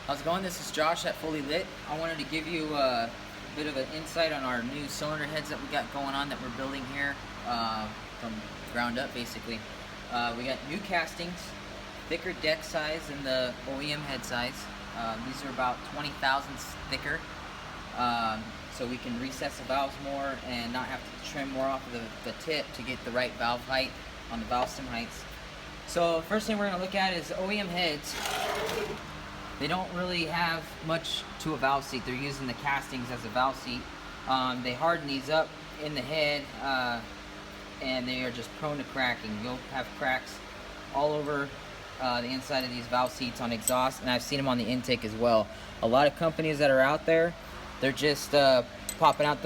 How's it going? This is Josh at Fully Lit. I wanted to give you a bit of an insight on our new cylinder heads that we got going on that we're building here from ground up, basically. We got new castings, thicker deck size than the OEM head size. These are about 20 thousandths thicker, so we can recess the valves more and not have to trim more off of the tip to get the right valve height on the valve stem heights. So first thing we're going to look at is OEM heads. They don't really have much to a valve seat. They're using the castings as a valve seat. They harden these up in the head, and they are just prone to cracking. You'll have cracks all over the inside of these valve seats on exhaust, and I've seen them on the intake as well. A lot of companies that are out there, they're just cutting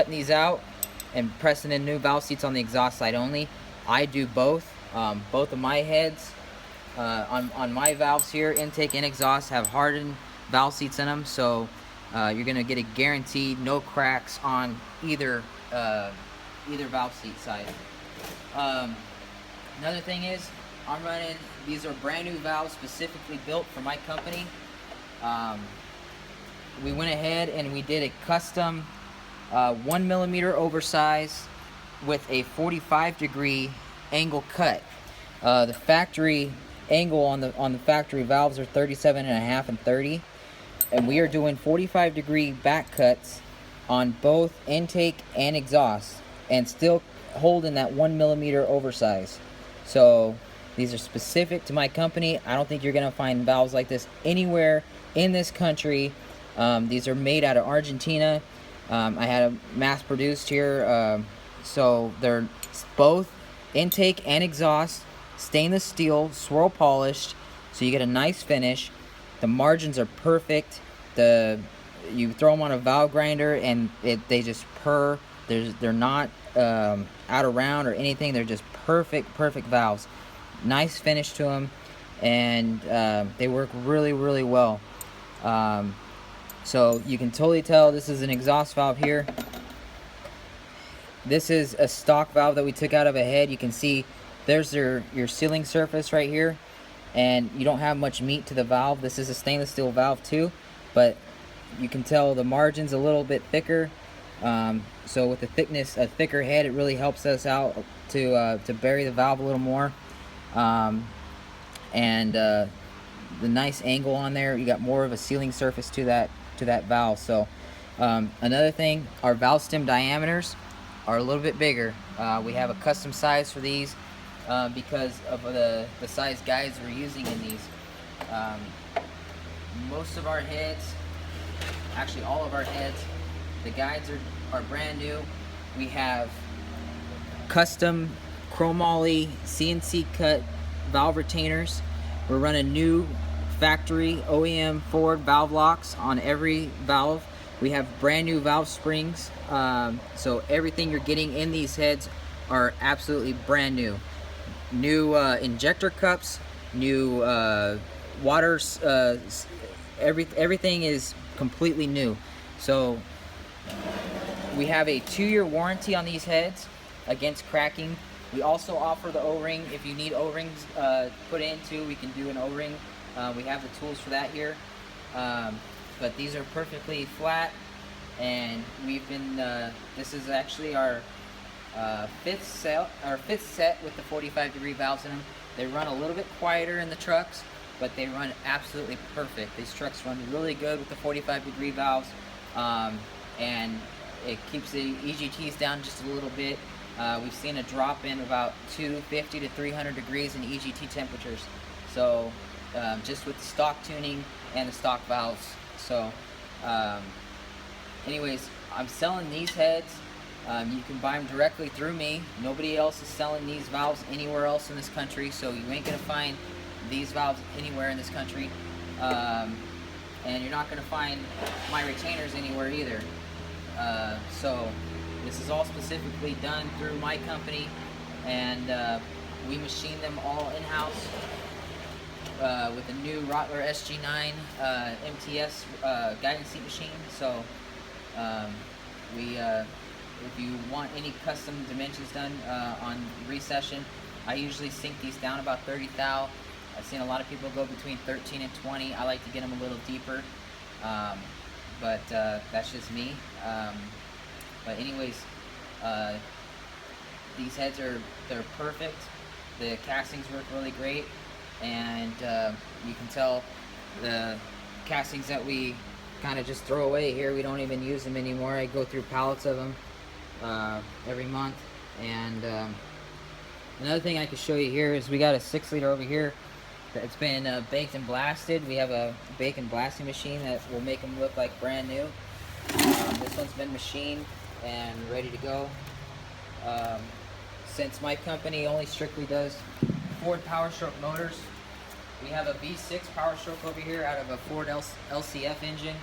these out and pressing in new valve seats on the exhaust side only. I do both. Both of my heads on my valves here, intake and exhaust, have hardened valve seats in them, so you're gonna get a guaranteed no cracks on either valve seat side. Another thing is, I'm running, these are brand new valves specifically built for my company. We went ahead and we did a custom 1 millimeter oversize with a 45-degree angle cut. The factory angle on the factory valves are 37.5 and 30, and we are doing 45-degree back cuts on both intake and exhaust, and still holding that 1 millimeter oversize. So these are specific to my company. I don't think you're gonna find valves like this anywhere in this country. These are made out of Argentina. I had them mass produced here, so they're both intake and exhaust, stainless steel, swirl polished, so you get a nice finish. The margins are perfect. You throw them on a valve grinder and they just purr. They're not out of round or anything. They're just perfect valves. Nice finish to them, and they work really well. So you can totally tell this is an exhaust valve here. This is a stock valve that we took out of a head. You can see there's your sealing surface right here, and you don't have much meat to the valve. This is a stainless steel valve too, but you can tell the margin's a little bit thicker. So with the thickness, a thicker head, it really helps us out to bury the valve a little more. And the nice angle on there, you got more of a sealing surface to that valve. So another thing, our valve stem diameters are a little bit bigger. We have a custom size for these because of the size guides we're using in these. Most of our heads, actually all of our heads, the guides are brand new. We have custom chromoly CNC cut valve retainers. We're running new factory OEM forward valve locks on every valve. We have brand new valve springs, so everything you're getting in these heads are absolutely brand new. New injector cups, new waters, everything is completely new. So we have a 2-year warranty on these heads against cracking. We also offer the O-ring. If you need O-rings put into, we can do an O-ring. We have the tools for that here. But these are perfectly flat, and we've been, this is actually our fifth set with the 45-degree valves in them. They run a little bit quieter in the trucks, but they run absolutely perfect. These trucks run really good with the 45-degree valves, and it keeps the EGTs down just a little bit. We've seen a drop in about 250 to 300 degrees in EGT temperatures. So just with the stock tuning and the stock valves. So anyways, I'm selling these heads. You can buy them directly through me. Nobody else is selling these valves anywhere else in this country, so you ain't gonna find these valves anywhere in this country. And you're not gonna find my retainers anywhere either. So this is all specifically done through my company, and we machine them all in-house with a new Rottler SG9 MTS guidance seat machine. So if you want any custom dimensions done on recession, I usually sink these down about 30 thou. I've seen a lot of people go between 13 and 20. I like to get them a little deeper, but that's just me. But anyways, these heads they're perfect. The castings work really great, and you can tell the castings that we kind of just throw away here, we don't even use them anymore. I go through pallets of them every month. And another thing I can show you here is we got a 6-liter over here that's been baked and blasted. We have a bake and blasting machine that will make them look like brand new. This one's been machined and ready to go. Since my company only strictly does Ford Powerstroke motors, we have a V6 Powerstroke over here out of a Ford LCF engine.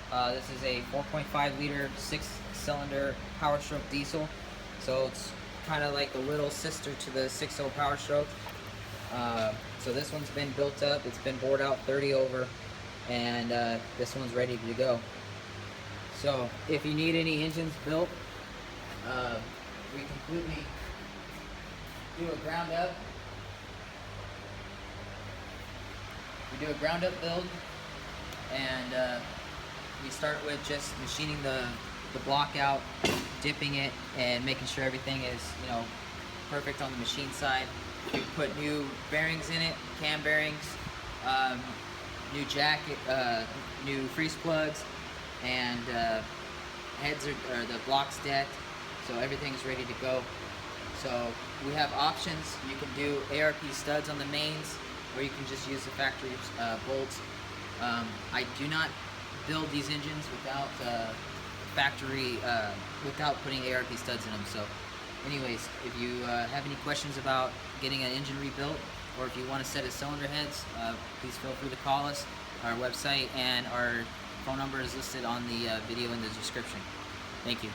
This is a 4.5 liter 6-cylinder Powerstroke diesel, so it's kind of like the little sister to the 6.0 Powerstroke. So this one's been built up, it's been bored out 30 over, and this one's ready to go. So if you need any engines built, we completely do a ground up. We do a ground up build, and we start with just machining the block out, dipping it, and making sure everything is, you know, perfect on the machine side. We put new bearings in it, cam bearings, new jacket, new freeze plugs, and heads are the blocks decked, so everything's ready to go. So we have options. You can do ARP studs on the mains, or you can just use the factory bolts. I do not build these engines without without putting ARP studs in them. So anyways, if you have any questions about getting an engine rebuilt, or if you want a set of cylinder heads, please feel free to call us. Our website and our phone number is listed on the video in the description. Thank you.